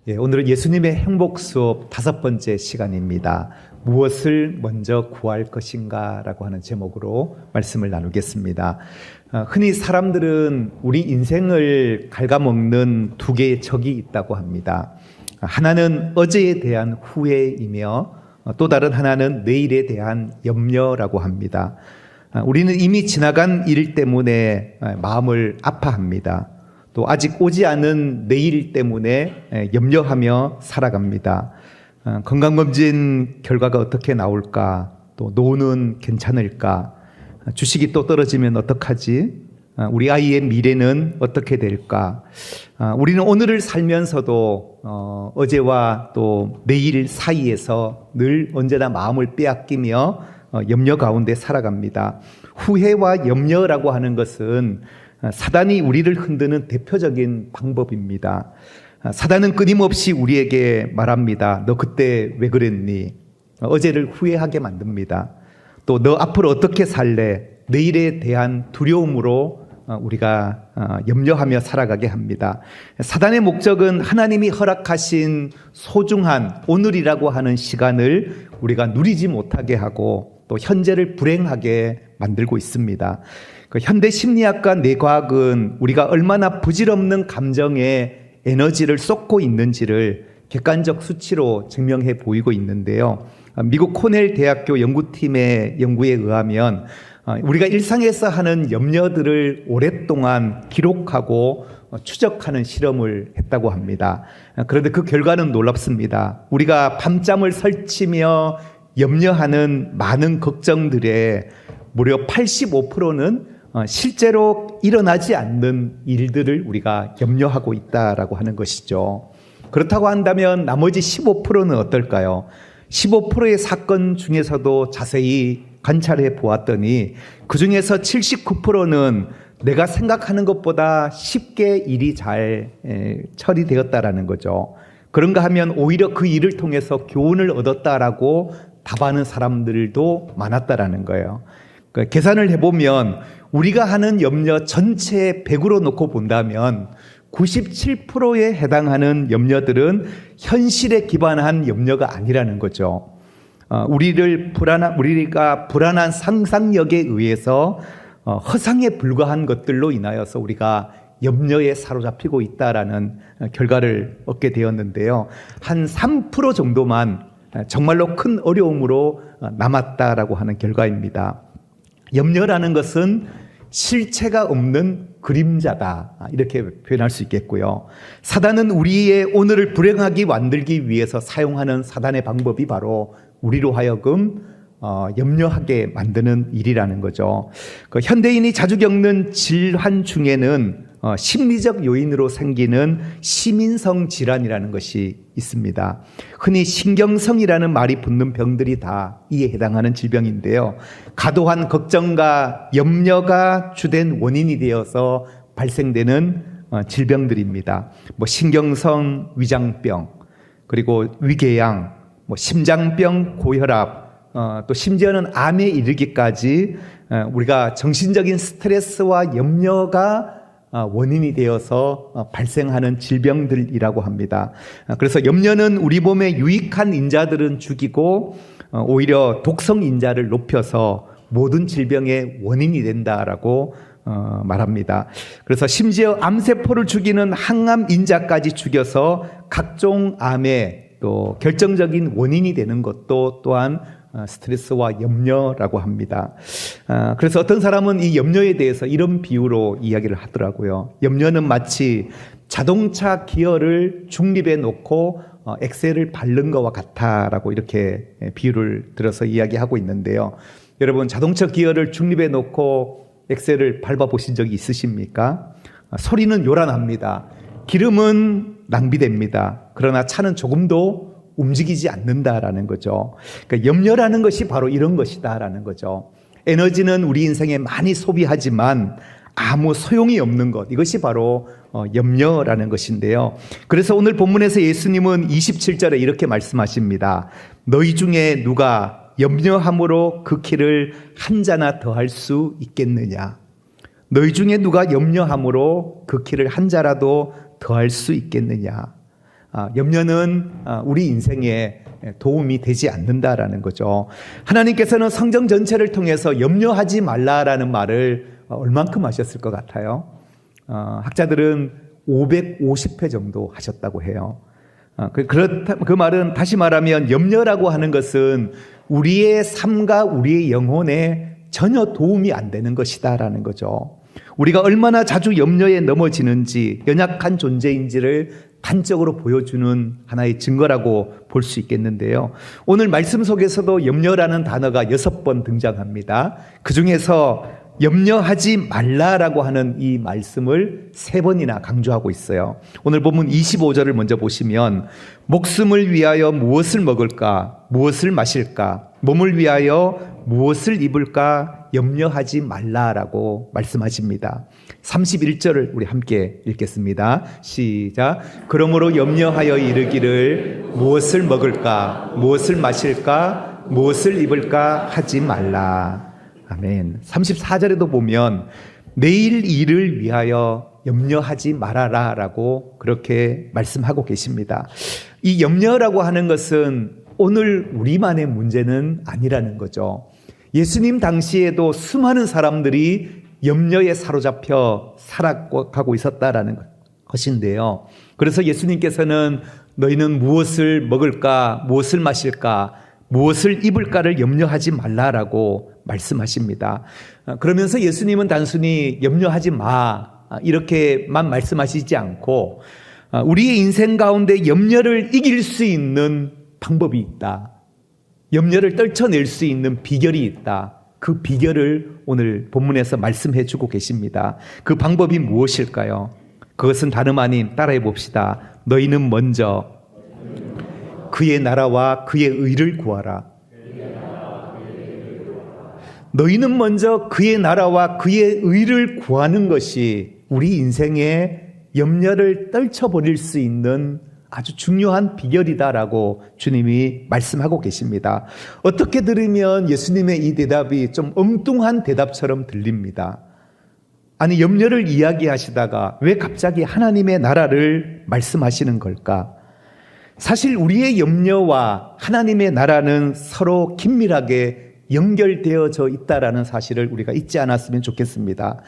오늘은 예수님의 행복 수업 5번째 시간입니다. 무엇을 먼저 구할 것인가 라고 하는 제목으로 말씀을 나누겠습니다. 흔히 사람들은 우리 인생을 갉아먹는 두 개의 적이 있다고 합니다. 하나는 어제에 대한 후회이며 또 다른 하나는 내일에 대한 염려라고 합니다. 우리는 이미 지나간 일 때문에 마음을 아파합니다. 또 아직 오지 않은 내일 때문에 염려하며 살아갑니다. 건강검진 결과가 어떻게 나올까? 또 노후는 괜찮을까? 주식이 또 떨어지면 어떡하지? 우리 아이의 미래는 어떻게 될까? 우리는 오늘을 살면서도 어제와 또 내일 사이에서 늘 언제나 마음을 빼앗기며 염려 가운데 살아갑니다. 후회와 염려라고 하는 것은 사단이 우리를 흔드는 대표적인 방법입니다. 사단은 끊임없이 우리에게 말합니다. 너 그때 왜 그랬니? 어제를 후회하게 만듭니다. 또 너 앞으로 어떻게 살래? 내일에 대한 두려움으로 우리가 염려하며 살아가게 합니다. 사단의 목적은 하나님이 허락하신 소중한 오늘이라고 하는 시간을 우리가 누리지 못하게 하고 또 현재를 불행하게 만들고 있습니다. 현대 심리학과 뇌과학은 우리가 얼마나 부질없는 감정에 에너지를 쏟고 있는지를 객관적 수치로 증명해 보이고 있는데요. 미국 코넬 대학교 연구팀의 연구에 의하면 우리가 일상에서 하는 염려들을 오랫동안 기록하고 추적하는 실험을 했다고 합니다. 그런데 그 결과는 놀랍습니다. 우리가 밤잠을 설치며 염려하는 많은 걱정들의 무려 85%는 실제로 일어나지 않는 일들을 우리가 염려하고 있다라고 하는 것이죠. 그렇다고 한다면 나머지 15%는 어떨까요? 15%의 사건 중에서도 자세히 관찰해 보았더니 그 중에서 79%는 내가 생각하는 것보다 쉽게 일이 잘 처리되었다라는 거죠. 그런가 하면 오히려 그 일을 통해서 교훈을 얻었다라고 답하는 사람들도 많았다라는 거예요. 그러니까 계산을 해보면 우리가 하는 염려 전체 100으로 놓고 본다면 97%에 해당하는 염려들은 현실에 기반한 염려가 아니라는 거죠. 우리가 불안한 상상력에 의해서 허상에 불과한 것들로 인하여서 우리가 염려에 사로잡히고 있다라는 결과를 얻게 되었는데요. 한 3% 정도만 정말로 큰 어려움으로 남았다라고 하는 결과입니다. 염려라는 것은 실체가 없는 그림자다, 이렇게 표현할 수 있겠고요. 사단은 우리의 오늘을 불행하게 만들기 위해서 사용하는 사단의 방법이 바로 우리로 하여금 염려하게 만드는 일이라는 거죠. 현대인이 자주 겪는 질환 중에는 심리적 요인으로 생기는 시민성 질환이라는 것이 있습니다. 흔히 신경성이라는 말이 붙는 병들이 다 이에 해당하는 질병인데요. 과도한 걱정과 염려가 주된 원인이 되어서 발생되는 질병들입니다. 신경성 위장병, 그리고 위궤양, 심장병, 고혈압, 또 심지어는 암에 이르기까지 우리가 정신적인 스트레스와 염려가 원인이 되어서 발생하는 질병들이라고 합니다. 그래서 염려는 우리 몸에 유익한 인자들은 죽이고 오히려 독성 인자를 높여서 모든 질병의 원인이 된다라고 말합니다. 그래서 심지어 암세포를 죽이는 항암 인자까지 죽여서 각종 암의 또 결정적인 원인이 되는 것도 또한 스트레스와 염려라고 합니다. 그래서 어떤 사람은 이 염려에 대해서 이런 비유로 이야기를 하더라고요. 염려는 마치 자동차 기어를 중립에 놓고 엑셀을 밟는 것과 같다라고 이렇게 비유를 들어서 이야기하고 있는데요. 여러분, 자동차 기어를 중립에 놓고 엑셀을 밟아 보신 적이 있으십니까? 소리는 요란합니다. 기름은 낭비됩니다. 그러나 차는 조금도 움직이지 않는다라는 거죠. 그러니까 염려라는 것이 바로 이런 것이다라는 거죠. 에너지는 우리 인생에 많이 소비하지만 아무 소용이 없는 것, 이것이 바로 염려라는 것인데요. 그래서 오늘 본문에서 예수님은 27절에 이렇게 말씀하십니다. 너희 중에 누가 염려함으로 그 키를 한 자나 더할 수 있겠느냐? 너희 중에 누가 염려함으로 그 키를 한 자라도 더할 수 있겠느냐? 염려는 우리 인생에 도움이 되지 않는다라는 거죠. 하나님께서는 성경 전체를 통해서 염려하지 말라라는 말을 얼만큼 하셨을 것 같아요? 학자들은 550회 정도 하셨다고 해요. 그 말은 다시 말하면 염려라고 하는 것은 우리의 삶과 우리의 영혼에 전혀 도움이 안 되는 것이다라는 거죠. 우리가 얼마나 자주 염려에 넘어지는지, 연약한 존재인지를 단적으로 보여주는 하나의 증거라고 볼 수 있겠는데요. 오늘 말씀 속에서도 염려라는 단어가 6번 등장합니다. 그 중에서 염려하지 말라라고 하는 이 말씀을 3번이나 강조하고 있어요. 오늘 본문 25절을 먼저 보시면 목숨을 위하여 무엇을 먹을까, 무엇을 마실까, 몸을 위하여 무엇을 입을까 염려하지 말라라고 말씀하십니다. 31절을 우리 함께 읽겠습니다. 시작. 그러므로 염려하여 이르기를 무엇을 먹을까, 무엇을 마실까, 무엇을 입을까 하지 말라. 아멘. 34절에도 보면 내일 일을 위하여 염려하지 말아라 라고 그렇게 말씀하고 계십니다. 이 염려라고 하는 것은 오늘 우리만의 문제는 아니라는 거죠. 예수님 당시에도 수많은 사람들이 염려에 사로잡혀 살아가고 있었다라는 것인데요. 그래서 예수님께서는 너희는 무엇을 먹을까, 무엇을 마실까, 무엇을 입을까를 염려하지 말라라고 말씀하십니다. 그러면서 예수님은 단순히 염려하지 마 이렇게만 말씀하시지 않고 우리의 인생 가운데 염려를 이길 수 있는 방법이 있다. 염려를 떨쳐낼 수 있는 비결이 있다. 그 비결을 오늘 본문에서 말씀해 주고 계십니다. 그 방법이 무엇일까요? 그것은 다름 아닌 따라해 봅시다. 너희는 먼저 그의 나라와 그의 의를 구하라. 너희는 먼저 그의 나라와 그의 의를 구하는 것이 우리 인생의 염려를 떨쳐버릴 수 있는 아주 중요한 비결이다라고 주님이 말씀하고 계십니다. 어떻게 들으면 예수님의 이 대답이 좀 엉뚱한 대답처럼 들립니다. 아니, 염려를 이야기하시다가 왜 갑자기 하나님의 나라를 말씀하시는 걸까? 사실 우리의 염려와 하나님의 나라는 서로 긴밀하게 연결되어져 있다라는 사실을 우리가 잊지 않았으면 좋겠습니다.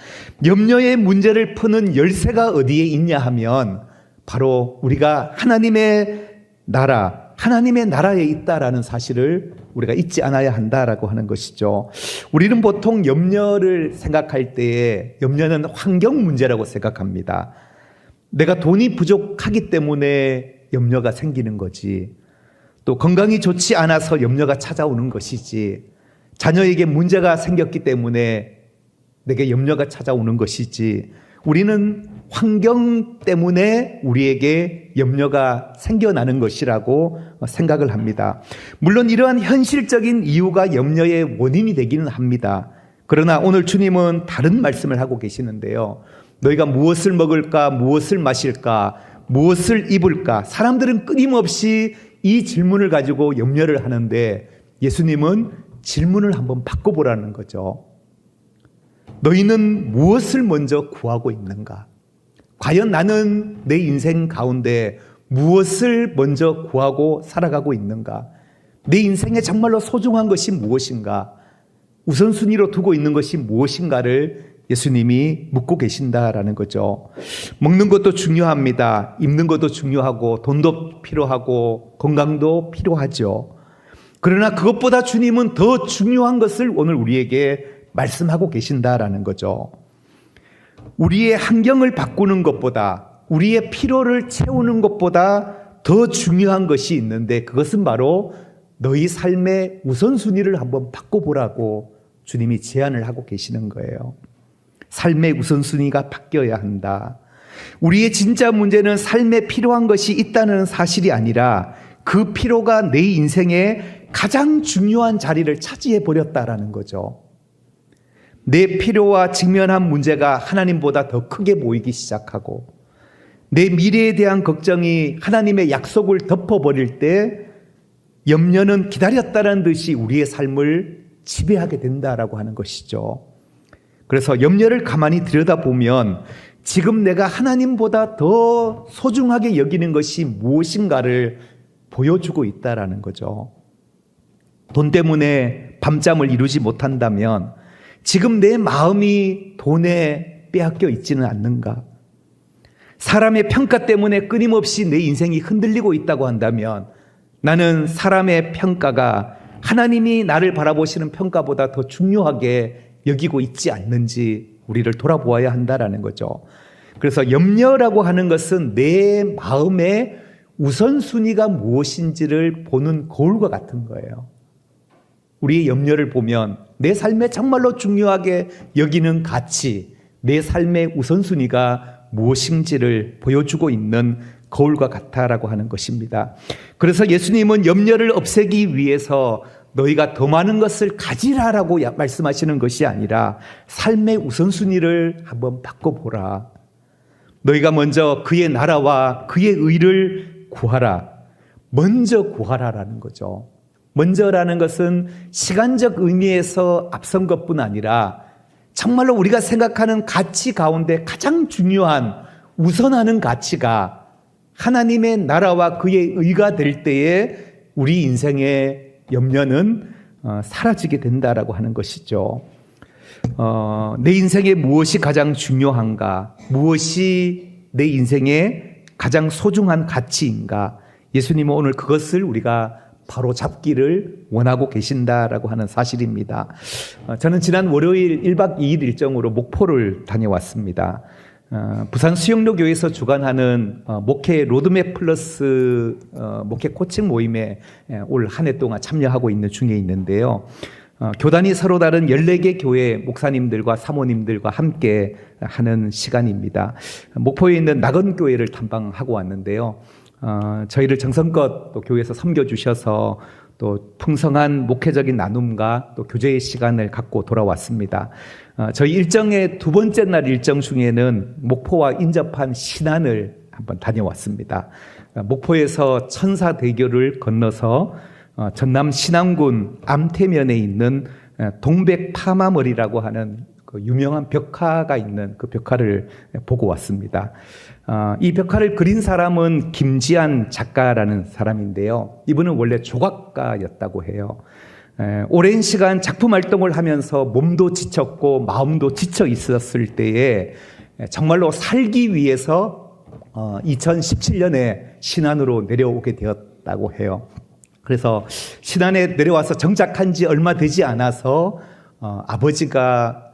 염려의 문제를 푸는 열쇠가 어디에 있냐 하면 바로 우리가 하나님의 나라에 있다라는 사실을 우리가 잊지 않아야 한다라고 하는 것이죠. 우리는 보통 염려를 생각할 때에 염려는 환경 문제라고 생각합니다. 내가 돈이 부족하기 때문에 염려가 생기는 거지. 또 건강이 좋지 않아서 염려가 찾아오는 것이지. 자녀에게 문제가 생겼기 때문에 내게 염려가 찾아오는 것이지. 우리는 환경 때문에 우리에게 염려가 생겨나는 것이라고 생각을 합니다. 물론 이러한 현실적인 이유가 염려의 원인이 되기는 합니다. 그러나 오늘 주님은 다른 말씀을 하고 계시는데요. 너희가 무엇을 먹을까, 무엇을 마실까, 무엇을 입을까? 사람들은 끊임없이 이 질문을 가지고 염려를 하는데 예수님은 질문을 한번 바꿔보라는 거죠. 너희는 무엇을 먼저 구하고 있는가? 과연 나는 내 인생 가운데 무엇을 먼저 구하고 살아가고 있는가? 내 인생에 정말로 소중한 것이 무엇인가? 우선순위로 두고 있는 것이 무엇인가를 예수님이 묻고 계신다라는 거죠. 먹는 것도 중요합니다. 입는 것도 중요하고 돈도 필요하고 건강도 필요하죠. 그러나 그것보다 주님은 더 중요한 것을 오늘 우리에게 말씀하고 계신다라는 거죠. 우리의 환경을 바꾸는 것보다, 우리의 필요를 채우는 것보다 더 중요한 것이 있는데 그것은 바로 너희 삶의 우선순위를 한번 바꿔보라고 주님이 제안을 하고 계시는 거예요. 삶의 우선순위가 바뀌어야 한다. 우리의 진짜 문제는 삶에 필요한 것이 있다는 사실이 아니라 그 필요가 내 인생에 가장 중요한 자리를 차지해 버렸다라는 거죠. 내 필요와 직면한 문제가 하나님보다 더 크게 보이기 시작하고 내 미래에 대한 걱정이 하나님의 약속을 덮어버릴 때 염려는 기다렸다는 듯이 우리의 삶을 지배하게 된다라고 하는 것이죠. 그래서 염려를 가만히 들여다보면 지금 내가 하나님보다 더 소중하게 여기는 것이 무엇인가를 보여주고 있다라는 거죠. 돈 때문에 밤잠을 이루지 못한다면 지금 내 마음이 돈에 빼앗겨 있지는 않는가? 사람의 평가 때문에 끊임없이 내 인생이 흔들리고 있다고 한다면 나는 사람의 평가가 하나님이 나를 바라보시는 평가보다 더 중요하게 여기고 있지 않는지 우리를 돌아보아야 한다라는 거죠. 그래서 염려라고 하는 것은 내 마음의 우선순위가 무엇인지를 보는 거울과 같은 거예요. 우리의 염려를 보면 내 삶에 정말로 중요하게 여기는 가치, 내 삶의 우선순위가 무엇인지를 보여주고 있는 거울과 같다라고 하는 것입니다. 그래서 예수님은 염려를 없애기 위해서 너희가 더 많은 것을 가지라라고 말씀하시는 것이 아니라 삶의 우선순위를 한번 바꿔보라. 너희가 먼저 그의 나라와 그의 의를 구하라. 먼저 구하라라는 거죠. 먼저라는 것은 시간적 의미에서 앞선 것뿐 아니라 정말로 우리가 생각하는 가치 가운데 가장 중요한 우선하는 가치가 하나님의 나라와 그의 의가 될 때에 우리 인생의 염려는 사라지게 된다라고 하는 것이죠. 내 인생에 무엇이 가장 중요한가? 무엇이 내 인생의 가장 소중한 가치인가? 예수님은 오늘 그것을 우리가 바로 잡기를 원하고 계신다라고 하는 사실입니다. 저는 지난 월요일 1박 2일 일정으로 목포를 다녀왔습니다. 부산 수영로 교회에서 주관하는 목회 로드맵 플러스 목회 코칭 모임에 올 한 해 동안 참여하고 있는 중에 있는데요. 교단이 서로 다른 14개 교회 목사님들과 사모님들과 함께 하는 시간입니다. 목포에 있는 낙원교회를 탐방하고 왔는데요. 저희를 정성껏 또 교회에서 섬겨주셔서 또 풍성한 목회적인 나눔과 또 교제의 시간을 갖고 돌아왔습니다. 저희 일정의 두 번째 날 일정 중에는 목포와 인접한 신안을 한번 다녀왔습니다. 목포에서 천사대교를 건너서 전남 신안군 암태면에 있는 동백파마머리라고 하는 그 유명한 벽화가 있는 그 벽화를 보고 왔습니다. 이 벽화를 그린 사람은 김지한 작가라는 사람인데요. 이분은 원래 조각가였다고 해요. 오랜 시간 작품 활동을 하면서 몸도 지쳤고 마음도 지쳐 있었을 때에 정말로 살기 위해서 2017년에 신안으로 내려오게 되었다고 해요. 그래서 신안에 내려와서 정착한 지 얼마 되지 않아서 아버지가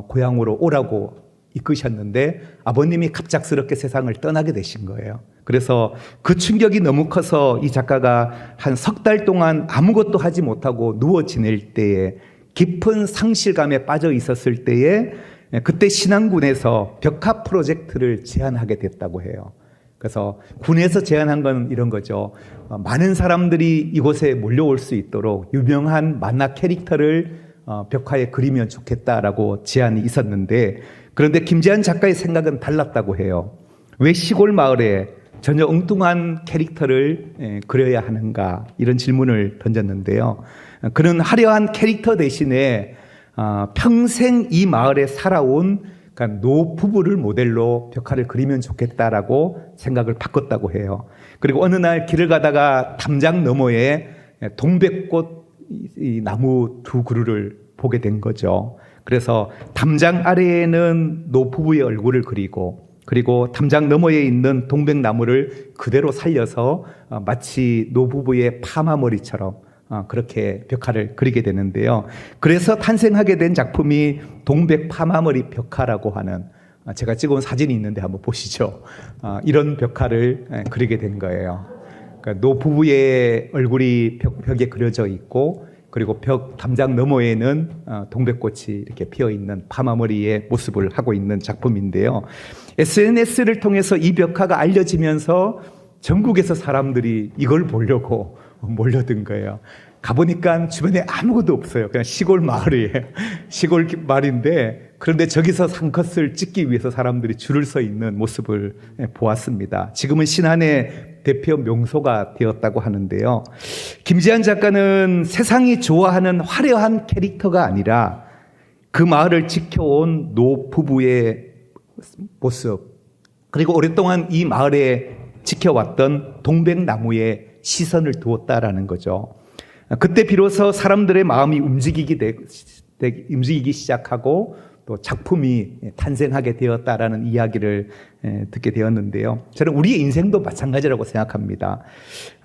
고향으로 오라고 이끄셨는데 아버님이 갑작스럽게 세상을 떠나게 되신 거예요. 그래서 그 충격이 너무 커서 이 작가가 한 석 달 동안 아무것도 하지 못하고 누워 지낼 때에 깊은 상실감에 빠져 있었을 때에 그때 신안군에서 벽화 프로젝트를 제안하게 됐다고 해요. 그래서 군에서 제안한 건 이런 거죠. 많은 사람들이 이곳에 몰려올 수 있도록 유명한 만화 캐릭터를 벽화에 그리면 좋겠다라고 제안이 있었는데 그런데 김재한 작가의 생각은 달랐다고 해요. 왜 시골 마을에 전혀 엉뚱한 캐릭터를 그려야 하는가 이런 질문을 던졌는데요. 그는 화려한 캐릭터 대신에 평생 이 마을에 살아온 그러니까 노부부를 모델로 벽화를 그리면 좋겠다라고 생각을 바꿨다고 해요. 그리고 어느 날 길을 가다가 담장 너머에 동백꽃 이 나무 두 그루를 보게 된 거죠. 그래서 담장 아래에는 노부부의 얼굴을 그리고 담장 너머에 있는 동백나무를 그대로 살려서 마치 노부부의 파마머리처럼 그렇게 벽화를 그리게 되는데요. 그래서 탄생하게 된 작품이 동백 파마머리 벽화라고 하는 제가 찍어온 사진이 있는데 한번 보시죠. 이런 벽화를 그리게 된 거예요. 그러니까 노부부의 얼굴이 벽에 그려져 있고 그리고 벽 담장 너머에는 동백꽃이 이렇게 피어 있는 파마머리의 모습을 하고 있는 작품인데요. SNS를 통해서 이 벽화가 알려지면서 전국에서 사람들이 이걸 보려고 몰려든 거예요. 가보니까 주변에 아무것도 없어요. 그냥 시골 마을이에요. 시골 마을인데 그런데 저기서 상컷을 찍기 위해서 사람들이 줄을 서 있는 모습을 보았습니다. 지금은 신안의 대표 명소가 되었다고 하는데요. 김지한 작가는 세상이 좋아하는 화려한 캐릭터가 아니라 그 마을을 지켜온 노부부의 모습, 그리고 오랫동안 이 마을에 지켜왔던 동백나무에 시선을 두었다라는 거죠. 그때 비로소 사람들의 마음이 움직이기 시작하고 또 작품이 탄생하게 되었다라는 이야기를 듣게 되었는데요. 저는 우리의 인생도 마찬가지라고 생각합니다.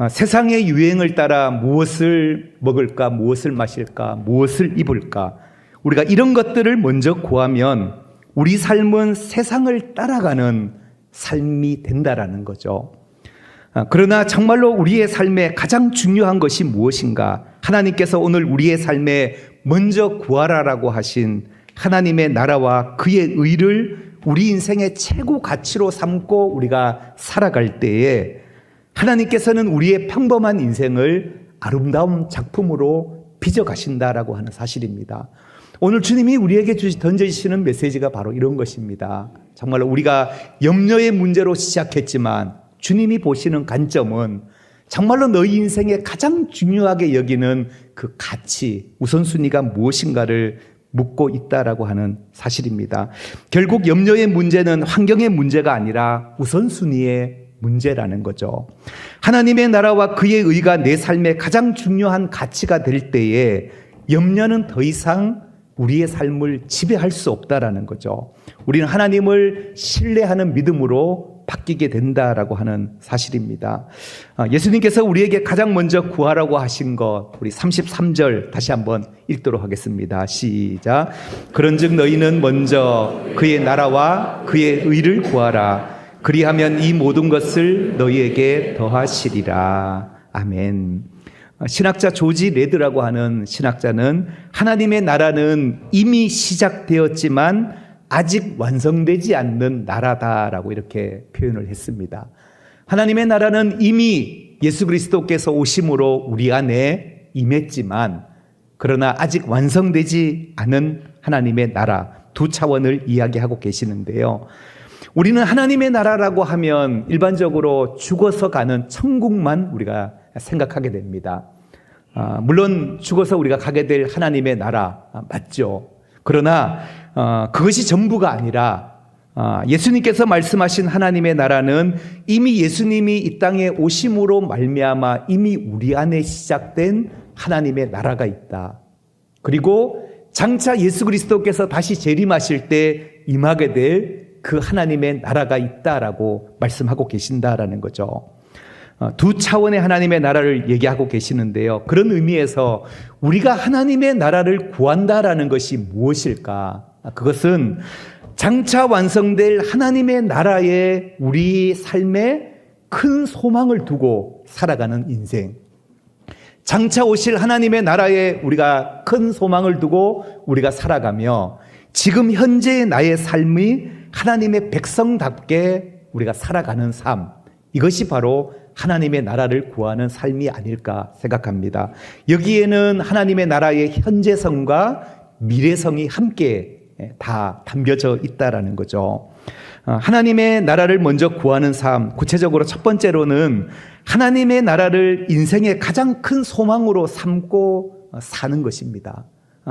세상의 유행을 따라 무엇을 먹을까, 무엇을 마실까, 무엇을 입을까, 우리가 이런 것들을 먼저 구하면 우리 삶은 세상을 따라가는 삶이 된다라는 거죠. 그러나 정말로 우리의 삶에 가장 중요한 것이 무엇인가? 하나님께서 오늘 우리의 삶에 먼저 구하라라고 하신 하나님의 나라와 그의 의를 우리 인생의 최고 가치로 삼고 우리가 살아갈 때에 하나님께서는 우리의 평범한 인생을 아름다운 작품으로 빚어가신다라고 하는 사실입니다. 오늘 주님이 우리에게 던져주시는 메시지가 바로 이런 것입니다. 정말로 우리가 염려의 문제로 시작했지만 주님이 보시는 관점은 정말로 너희 인생에 가장 중요하게 여기는 그 가치, 우선순위가 무엇인가를 묻고 있다라고 하는 사실입니다. 결국 염려의 문제는 환경의 문제가 아니라 우선순위의 문제라는 거죠. 하나님의 나라와 그의 의가 내 삶의 가장 중요한 가치가 될 때에 염려는 더 이상 우리의 삶을 지배할 수 없다라는 거죠. 우리는 하나님을 신뢰하는 믿음으로 바뀌게 된다라고 하는 사실입니다. 예수님께서 우리에게 가장 먼저 구하라고 하신 것, 우리 33절 다시 한번 읽도록 하겠습니다. 시작. 그런즉 너희는 먼저 그의 나라와 그의 의를 구하라. 그리하면 이 모든 것을 너희에게 더하시리라. 아멘. 신학자 조지 레드라고 하는 신학자는 하나님의 나라는 이미 시작되었지만 아직 완성되지 않는 나라다라고 이렇게 표현을 했습니다. 하나님의 나라는 이미 예수 그리스도께서 오심으로 우리 안에 임했지만 그러나 아직 완성되지 않은 하나님의 나라 두 차원을 이야기하고 계시는데요. 우리는 하나님의 나라라고 하면 일반적으로 죽어서 가는 천국만 우리가 생각하게 됩니다. 물론 죽어서 우리가 가게 될 하나님의 나라 맞죠. 그러나 그것이 전부가 아니라 예수님께서 말씀하신 하나님의 나라는 이미 예수님이 이 땅에 오심으로 말미암아 이미 우리 안에 시작된 하나님의 나라가 있다. 그리고 장차 예수 그리스도께서 다시 재림하실 때 임하게 될 그 하나님의 나라가 있다라고 말씀하고 계신다라는 거죠. 두 차원의 하나님의 나라를 얘기하고 계시는데요. 그런 의미에서 우리가 하나님의 나라를 구한다라는 것이 무엇일까? 그것은 장차 완성될 하나님의 나라에 우리 삶에 큰 소망을 두고 살아가는 인생. 장차 오실 하나님의 나라에 우리가 큰 소망을 두고 우리가 살아가며 지금 현재의 나의 삶이 하나님의 백성답게 우리가 살아가는 삶. 이것이 바로 하나님의 나라를 구하는 삶이 아닐까 생각합니다. 여기에는 하나님의 나라의 현재성과 미래성이 함께 다 담겨져 있다라는 거죠. 하나님의 나라를 먼저 구하는 삶, 구체적으로 첫 번째로는 하나님의 나라를 인생의 가장 큰 소망으로 삼고 사는 것입니다.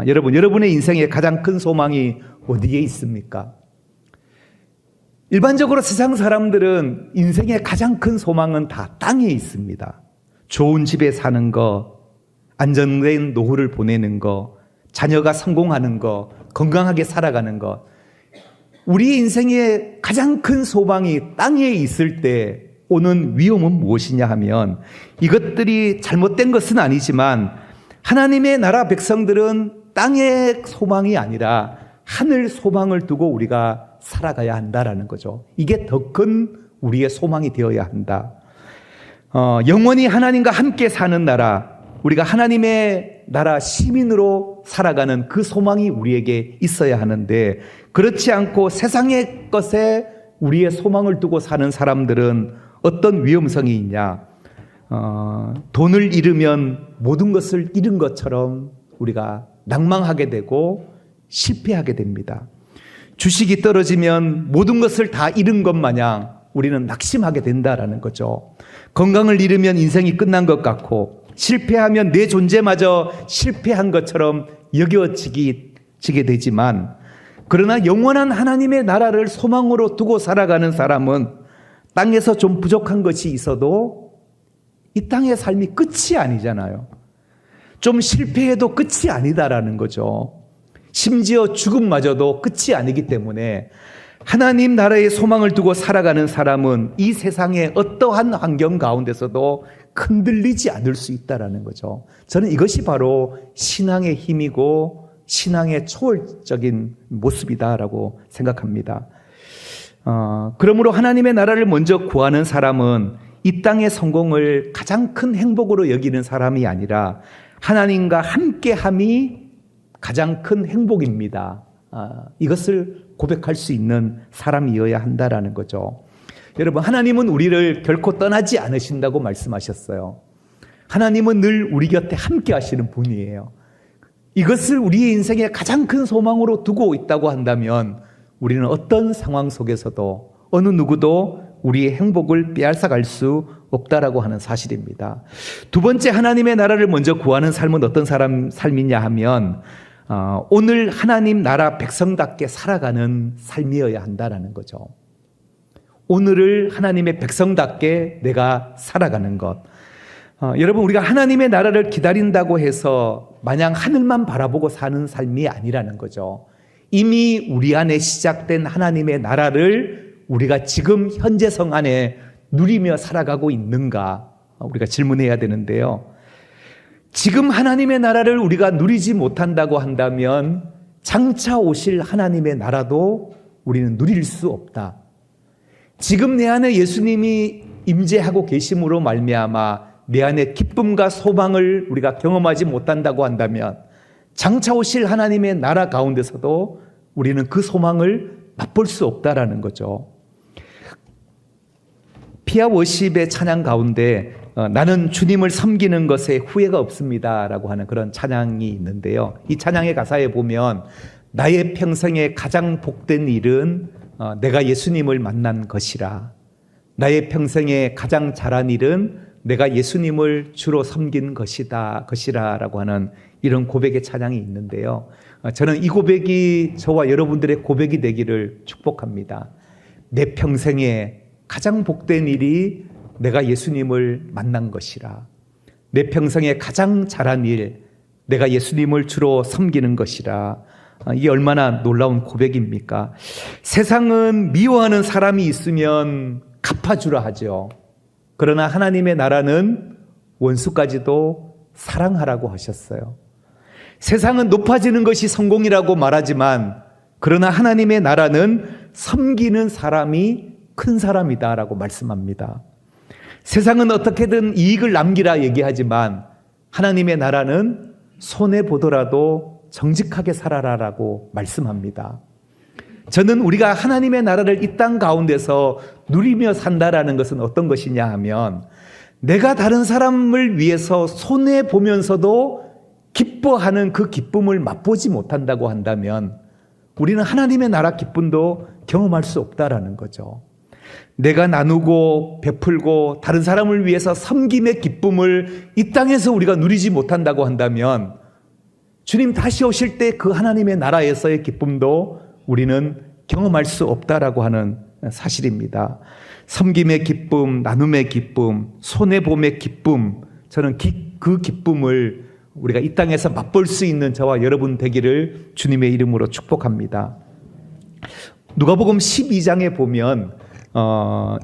여러분의 인생의 가장 큰 소망이 어디에 있습니까? 일반적으로 세상 사람들은 인생의 가장 큰 소망은 다 땅에 있습니다. 좋은 집에 사는 거, 안정된 노후를 보내는 거, 자녀가 성공하는 거, 건강하게 살아가는 것. 우리 인생의 가장 큰 소망이 땅에 있을 때 오는 위험은 무엇이냐 하면 이것들이 잘못된 것은 아니지만 하나님의 나라 백성들은 땅의 소망이 아니라 하늘 소망을 두고 우리가 살아가야 한다라는 거죠. 이게 더 큰 우리의 소망이 되어야 한다. 영원히 하나님과 함께 사는 나라, 우리가 하나님의 나라 시민으로 살아가는 그 소망이 우리에게 있어야 하는데 그렇지 않고 세상의 것에 우리의 소망을 두고 사는 사람들은 어떤 위험성이 있냐? 돈을 잃으면 모든 것을 잃은 것처럼 우리가 낭망하게 되고 실패하게 됩니다. 주식이 떨어지면 모든 것을 다 잃은 것 마냥 우리는 낙심하게 된다라는 거죠. 건강을 잃으면 인생이 끝난 것 같고 실패하면 내 존재마저 실패한 것처럼 여겨지게 되지만 그러나 영원한 하나님의 나라를 소망으로 두고 살아가는 사람은 땅에서 좀 부족한 것이 있어도 이 땅의 삶이 끝이 아니잖아요. 좀 실패해도 끝이 아니다라는 거죠. 심지어 죽음마저도 끝이 아니기 때문에 하나님 나라의 소망을 두고 살아가는 사람은 이 세상의 어떠한 환경 가운데서도 흔들리지 않을 수 있다는 거죠. 저는 이것이 바로 신앙의 힘이고 신앙의 초월적인 모습이다라고 생각합니다. 그러므로 하나님의 나라를 먼저 구하는 사람은 이 땅의 성공을 가장 큰 행복으로 여기는 사람이 아니라 하나님과 함께함이 가장 큰 행복입니다. 이것을 고백할 수 있는 사람이어야 한다라는 거죠. 여러분, 하나님은 우리를 결코 떠나지 않으신다고 말씀하셨어요. 하나님은 늘 우리 곁에 함께 하시는 분이에요. 이것을 우리의 인생의 가장 큰 소망으로 두고 있다고 한다면 우리는 어떤 상황 속에서도 어느 누구도 우리의 행복을 빼앗아갈 수 없다라고 하는 사실입니다. 두 번째, 하나님의 나라를 먼저 구하는 삶은 어떤 삶이냐 하면 오늘 하나님 나라 백성답게 살아가는 삶이어야 한다라는 거죠. 오늘을 하나님의 백성답게 내가 살아가는 것. 여러분, 우리가 하나님의 나라를 기다린다고 해서 마냥 하늘만 바라보고 사는 삶이 아니라는 거죠. 이미 우리 안에 시작된 하나님의 나라를 우리가 지금 현재성 안에 누리며 살아가고 있는가 우리가 질문해야 되는데요. 지금 하나님의 나라를 우리가 누리지 못한다고 한다면 장차 오실 하나님의 나라도 우리는 누릴 수 없다. 지금 내 안에 예수님이 임재하고 계심으로 말미암아 내 안에 기쁨과 소망을 우리가 경험하지 못한다고 한다면 장차 오실 하나님의 나라 가운데서도 우리는 그 소망을 맛볼 수 없다라는 거죠. 피아 워십의 찬양 가운데 나는 주님을 섬기는 것에 후회가 없습니다라고 하는 그런 찬양이 있는데요. 이 찬양의 가사에 보면 나의 평생에 가장 복된 일은 내가 예수님을 만난 것이라. 나의 평생에 가장 잘한 일은 내가 예수님을 주로 섬긴 것이라라고 하는 이런 고백의 찬양이 있는데요. 저는 이 고백이 저와 여러분들의 고백이 되기를 축복합니다. 내 평생에 가장 복된 일이 내가 예수님을 만난 것이라. 내 평생에 가장 잘한 일, 내가 예수님을 주로 섬기는 것이라. 이게 얼마나 놀라운 고백입니까? 세상은 미워하는 사람이 있으면 갚아주라 하죠. 그러나 하나님의 나라는 원수까지도 사랑하라고 하셨어요. 세상은 높아지는 것이 성공이라고 말하지만 그러나 하나님의 나라는 섬기는 사람이 큰 사람이다라고 말씀합니다. 세상은 어떻게든 이익을 남기라 얘기하지만 하나님의 나라는 손해보더라도 정직하게 살아라라고 말씀합니다. 저는 우리가 하나님의 나라를 이 땅 가운데서 누리며 산다라는 것은 어떤 것이냐 하면 내가 다른 사람을 위해서 손해보면서도 기뻐하는 그 기쁨을 맛보지 못한다고 한다면 우리는 하나님의 나라 기쁨도 경험할 수 없다라는 거죠. 내가 나누고 베풀고 다른 사람을 위해서 섬김의 기쁨을 이 땅에서 우리가 누리지 못한다고 한다면 주님 다시 오실 때 그 하나님의 나라에서의 기쁨도 우리는 경험할 수 없다라고 하는 사실입니다. 섬김의 기쁨, 나눔의 기쁨, 손해봄의 기쁨, 저는 그 기쁨을 우리가 이 땅에서 맛볼 수 있는 저와 여러분 되기를 주님의 이름으로 축복합니다. 누가복음 12장에 보면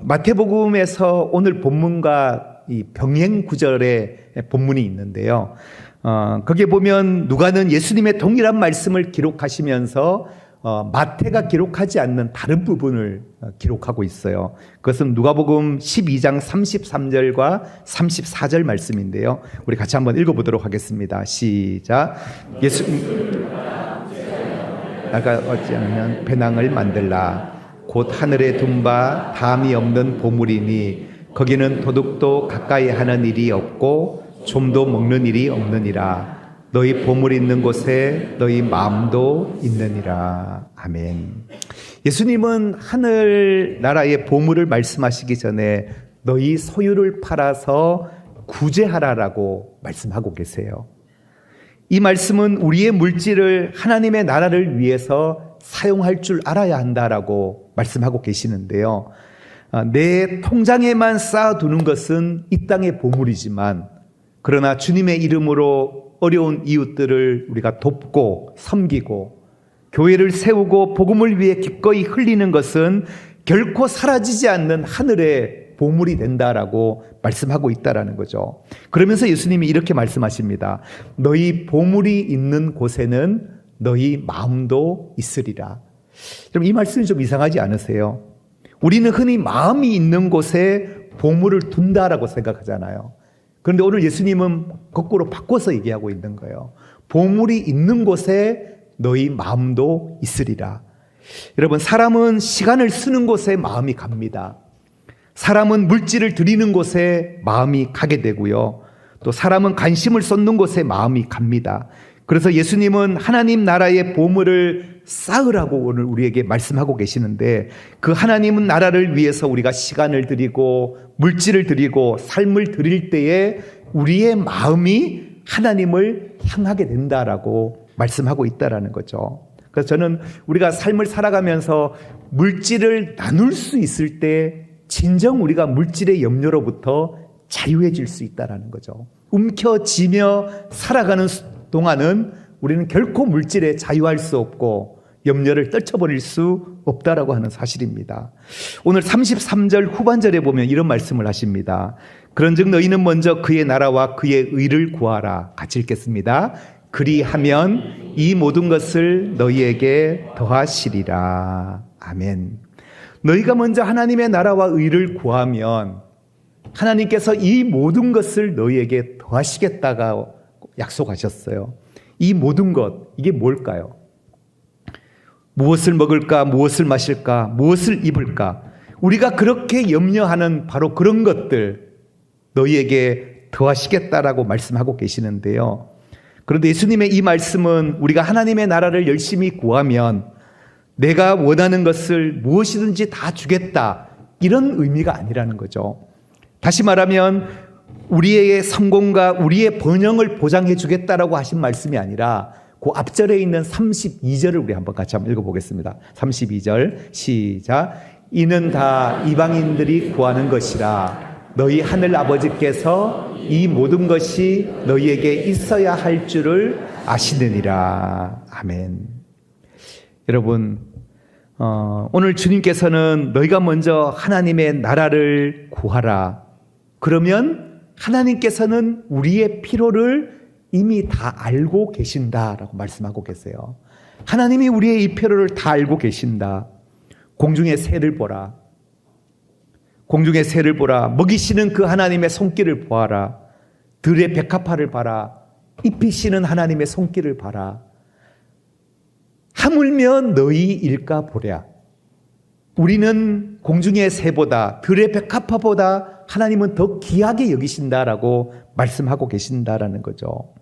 마태복음에서 오늘 본문과 이 병행 구절의 본문이 있는데요. 거기에 보면 누가는 예수님의 동일한 말씀을 기록하시면서 마태가 기록하지 않는 다른 부분을 기록하고 있어요. 그것은 누가복음 12장 33절과 34절 말씀인데요. 우리 같이 한번 읽어보도록 하겠습니다. 시작. 나가 어찌하면 배낭을 만들라. 곧 하늘에 둔 바 담이 없는 보물이니 거기는 도둑도 가까이 하는 일이 없고 좀도 먹는 일이 없느니라. 너희 보물 있는 곳에 너희 마음도 있느니라. 아멘. 예수님은 하늘나라의 보물을 말씀하시기 전에 너희 소유를 팔아서 구제하라라고 말씀하고 계세요. 이 말씀은 우리의 물질을 하나님의 나라를 위해서 사용할 줄 알아야 한다라고 말씀하고 계시는데요. 내 통장에만 쌓아두는 것은 이 땅의 보물이지만, 그러나 주님의 이름으로 어려운 이웃들을 우리가 돕고 섬기고 교회를 세우고 복음을 위해 기꺼이 흘리는 것은 결코 사라지지 않는 하늘의 보물이 된다라고 말씀하고 있다라는 거죠. 그러면서 예수님이 이렇게 말씀하십니다. 너희 보물이 있는 곳에는 너희 마음도 있으리라. 그럼 이 말씀이 좀 이상하지 않으세요? 우리는 흔히 마음이 있는 곳에 보물을 둔다라고 생각하잖아요. 그런데 오늘 예수님은 거꾸로 바꿔서 얘기하고 있는 거예요. 보물이 있는 곳에 너희 마음도 있으리라. 여러분, 사람은 시간을 쓰는 곳에 마음이 갑니다. 사람은 물질을 들이는 곳에 마음이 가게 되고요. 또 사람은 관심을 쏟는 곳에 마음이 갑니다. 그래서 예수님은 하나님 나라의 보물을 쌓으라고 오늘 우리에게 말씀하고 계시는데, 그 하나님 나라를 위해서 우리가 시간을 드리고 물질을 드리고 삶을 드릴 때에 우리의 마음이 하나님을 향하게 된다라고 말씀하고 있다라는 거죠. 그래서 저는 우리가 삶을 살아가면서 물질을 나눌 수 있을 때 진정 우리가 물질의 염려로부터 자유해질 수 있다라는 거죠. 움켜쥐며 살아가는 동안은 우리는 결코 물질에 자유할 수 없고 염려를 떨쳐버릴 수 없다라고 하는 사실입니다. 오늘 33절 후반절에 보면 이런 말씀을 하십니다. 그런즉 너희는 먼저 그의 나라와 그의 의를 구하라. 같이 읽겠습니다. 그리하면 이 모든 것을 너희에게 더하시리라. 아멘. 너희가 먼저 하나님의 나라와 의를 구하면 하나님께서 이 모든 것을 너희에게 더하시겠다가 약속하셨어요. 이 모든 것, 이게 뭘까요? 무엇을 먹을까? 무엇을 마실까? 무엇을 입을까? 우리가 그렇게 염려하는 바로 그런 것들 너희에게 더하시겠다라고 말씀하고 계시는데요. 그런데 예수님의 이 말씀은 우리가 하나님의 나라를 열심히 구하면 내가 원하는 것을 무엇이든지 다 주겠다, 이런 의미가 아니라는 거죠. 다시 말하면 우리의 성공과 우리의 번영을 보장해 주겠다라고 하신 말씀이 아니라 그 앞절에 있는 32절을 우리 한번 같이 한번 읽어보겠습니다. 32절 시작. 이는 다 이방인들이 구하는 것이라. 너희 하늘 아버지께서 이 모든 것이 너희에게 있어야 할 줄을 아시느니라. 아멘. 여러분, 오늘 주님께서는 너희가 먼저 하나님의 나라를 구하라. 그러면 하나님께서는 우리의 필요를 이미 다 알고 계신다라고 말씀하고 계세요. 하나님이 우리의 이 필요를 다 알고 계신다. 공중의 새를 보라. 공중의 새를 보라. 먹이시는 그 하나님의 손길을 보아라. 들의 백합화를 봐라. 입히시는 하나님의 손길을 봐라. 하물며 너희 일까 보랴. 우리는 공중의 새보다 들의 백합화보다 하나님은 더 귀하게 여기신다라고 말씀하고 계신다라는 거죠.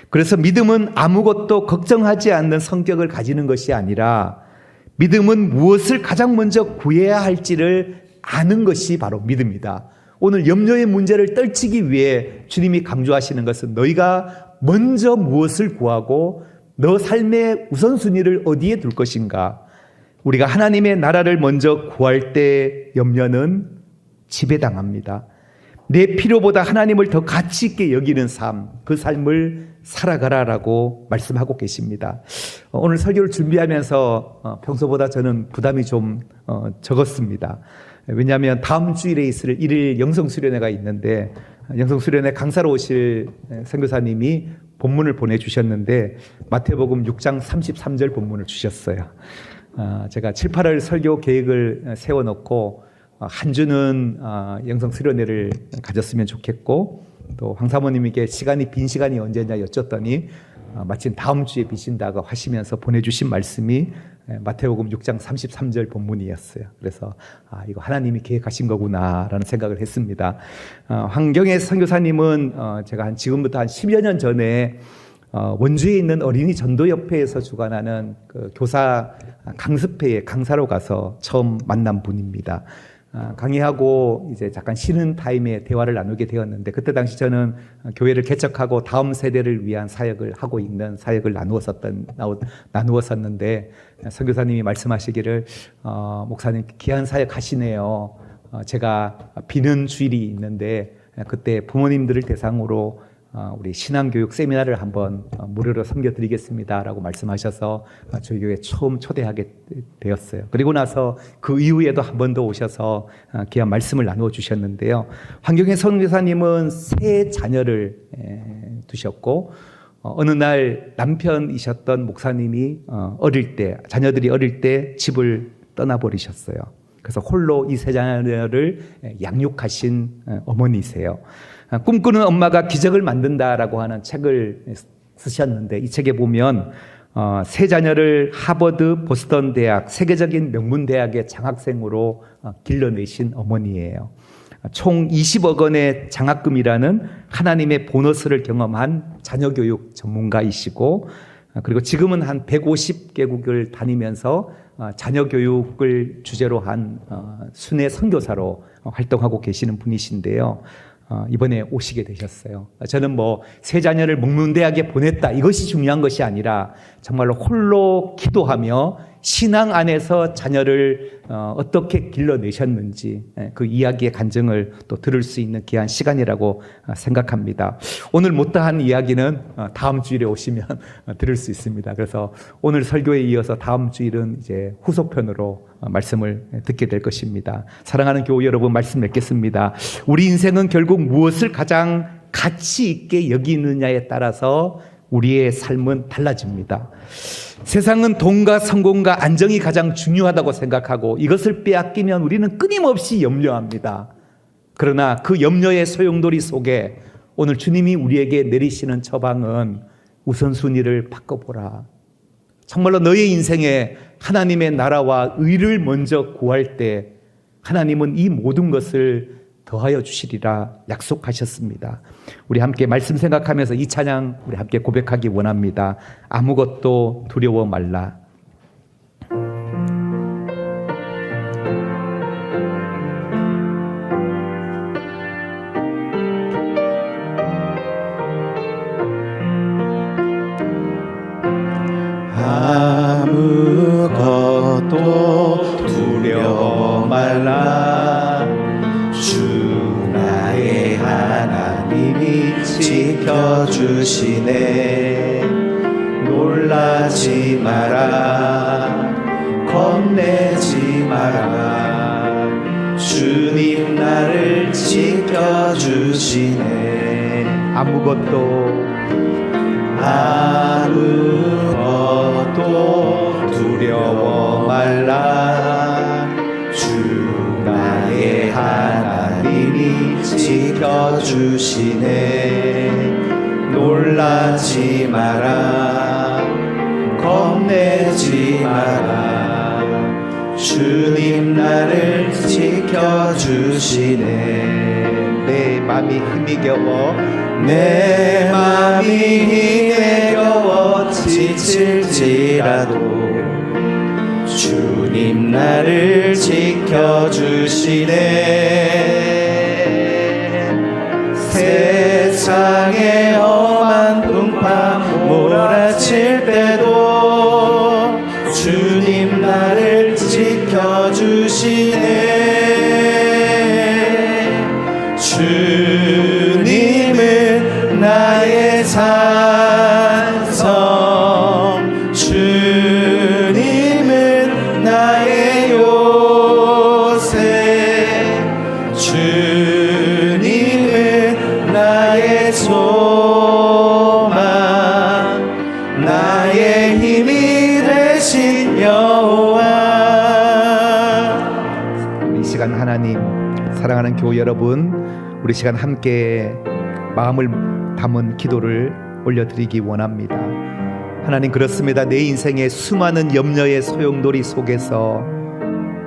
그래서 믿음은 아무것도 걱정하지 않는 성격을 가지는 것이 아니라 믿음은 무엇을 가장 먼저 구해야 할지를 아는 것이 바로 믿음이다. 오늘 염려의 문제를 떨치기 위해 주님이 강조하시는 것은 너희가 먼저 무엇을 구하고 너 삶의 우선순위를 어디에 둘 것인가. 우리가 하나님의 나라를 먼저 구할 때 염려는 지배당합니다. 내 필요보다 하나님을 더 가치 있게 여기는 삶, 그 삶을 살아가라라고 말씀하고 계십니다. 오늘 설교를 준비하면서 평소보다 저는 부담이 좀 적었습니다. 왜냐하면 다음 주일에 있을 1일 영성수련회가 있는데 영성수련회 강사로 오실 선교사님이 본문을 보내주셨는데 마태복음 6장 33절 본문을 주셨어요. 제가 7, 8월 설교 계획을 세워놓고 한 주는 영성수련회를 가졌으면 좋겠고 또 황 사모님에게 빈 시간이 언제냐 여쭸더니 마침 다음 주에 비신다고 하시면서 보내주신 말씀이 마태복음 6장 33절 본문이었어요. 그래서 이거 하나님이 계획하신 거구나라는 생각을 했습니다. 황경혜 선교사님은 제가 지금부터 한 10여 년 전에 원주에 있는 어린이 전도협회에서 주관하는 그 교사 강습회에 강사로 가서 처음 만난 분입니다. 강의하고 이제 잠깐 쉬는 타임에 대화를 나누게 되었는데, 그때 당시 저는 교회를 개척하고 다음 세대를 위한 사역을 하고 있는 사역을 나누었었는데, 선교사님이 말씀하시기를 목사님 귀한 사역 하시네요. 제가 비는 주일이 있는데 그때 부모님들을 대상으로 우리 신앙교육 세미나를 한번 무료로 섬겨드리겠습니다라고 말씀하셔서 저희 교회에 처음 초대하게 되었어요. 그리고 나서 그 이후에도 한 번 더 오셔서 귀한 말씀을 나누어 주셨는데요. 황경혜 선교사님은 세 자녀를 두셨고, 어느 날 남편이셨던 목사님이 자녀들이 어릴 때 집을 떠나버리셨어요. 그래서 홀로 이 세 자녀를 양육하신 어머니세요. 꿈꾸는 엄마가 기적을 만든다라고 하는 책을 쓰셨는데, 이 책에 보면 세 자녀를 하버드, 보스턴 대학, 세계적인 명문 대학의 장학생으로 길러내신 어머니예요. 총 20억 원의 장학금이라는 하나님의 보너스를 경험한 자녀교육 전문가이시고, 그리고 지금은 한 150개국을 다니면서 자녀교육을 주제로 한 순회 선교사로 활동하고 계시는 분이신데요. 이번에 오시게 되셨어요. 저는 세 자녀를 목문대학에 보냈다, 이것이 중요한 것이 아니라 정말로 홀로 기도하며 신앙 안에서 자녀를 어떻게 길러내셨는지 그 이야기의 간증을 또 들을 수 있는 귀한 시간이라고 생각합니다. 오늘 못다한 이야기는 다음 주일에 오시면 들을 수 있습니다. 그래서 오늘 설교에 이어서 다음 주일은 이제 후속편으로 말씀을 듣게 될 것입니다. 사랑하는 교우 여러분, 말씀 맺겠습니다. 우리 인생은 결국 무엇을 가장 가치 있게 여기느냐에 따라서 우리의 삶은 달라집니다. 세상은 돈과 성공과 안정이 가장 중요하다고 생각하고, 이것을 빼앗기면 우리는 끊임없이 염려합니다. 그러나 그 염려의 소용돌이 속에 오늘 주님이 우리에게 내리시는 처방은 우선순위를 바꿔보라. 정말로 너의 인생에 하나님의 나라와 의를 먼저 구할 때 하나님은 이 모든 것을 더하여 주시리라 약속하셨습니다. 우리 함께 말씀 생각하면서 이 찬양 우리 함께 고백하기 원합니다. 아무것도 두려워 말라. 아무것도 두려워 말라. 주 나의 하나님이 지켜주시네. 놀라지 마라, 겁내지 마라. 주님 나를 지켜주시네. 아무것도 두려워 말라. 주 나의 하나님이 지켜주시네. 놀라지 마라, 겁내지 마라. 주님 나를 지켜주시네. 내 맘이 힘이 겨워 내 맘이 힘에 겨워 지칠지라도 주님 나를 지켜주시네. 세상의 험한 풍파 몰아칠 때도 주님 나를 지켜주시네. 주님은 나의 산성, 주님은 나의 요새, 주님은 나의 소망, 나의 힘이 되신 여호와. 이 시간 하나님, 사랑하는 교우 여러분, 우리 시간 함께 마음을 담은 기도를 올려드리기 원합니다. 하나님, 그렇습니다. 내 인생의 수많은 염려의 소용돌이 속에서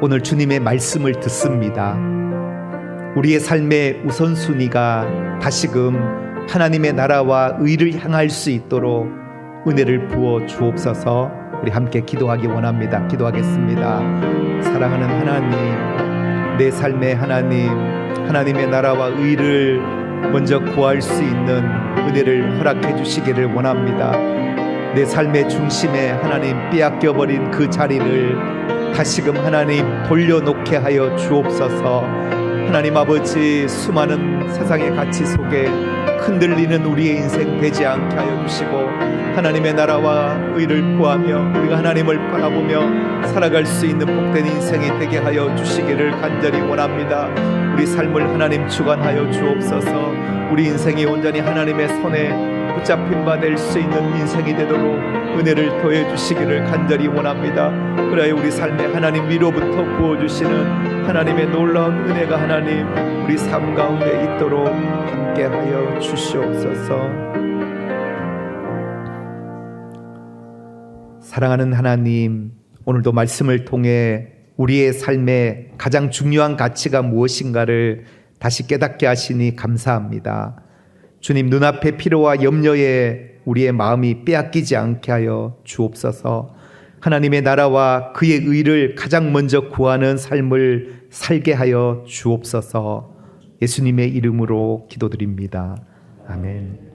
오늘 주님의 말씀을 듣습니다. 우리의 삶의 우선순위가 다시금 하나님의 나라와 의를 향할 수 있도록 은혜를 부어 주옵소서. 우리 함께 기도하기 원합니다. 기도하겠습니다. 사랑하는 하나님, 내 삶의 하나님, 하나님의 나라와 의를 먼저 구할 수 있는 은혜를 허락해 주시기를 원합니다. 내 삶의 중심에 하나님 빼앗겨버린 그 자리를 다시금 하나님 돌려놓게 하여 주옵소서. 하나님 아버지, 수많은 세상의 가치 속에 흔들리는 우리의 인생 되지 않게 하여 주시고, 하나님의 나라와 의를 구하며 우리가 하나님을 바라보며 살아갈 수 있는 복된 인생이 되게 하여 주시기를 간절히 원합니다. 우리 삶을 하나님 주관하여 주옵소서. 우리 인생이 온전히 하나님의 손에 붙잡힌 바 될 수 있는 인생이 되도록 은혜를 더해 주시기를 간절히 원합니다. 그래야 우리 삶에 하나님 위로부터 부어주시는 하나님의 놀라운 은혜가 하나님 우리 삶 가운데 있도록 함께하여 주시옵소서. 사랑하는 하나님, 오늘도 말씀을 통해 우리의 삶의 가장 중요한 가치가 무엇인가를 다시 깨닫게 하시니 감사합니다. 주님, 눈앞의 피로와 염려에 우리의 마음이 빼앗기지 않게 하여 주옵소서. 하나님의 나라와 그의 의를 가장 먼저 구하는 삶을 살게 하여 주옵소서. 예수님의 이름으로 기도드립니다. 아멘.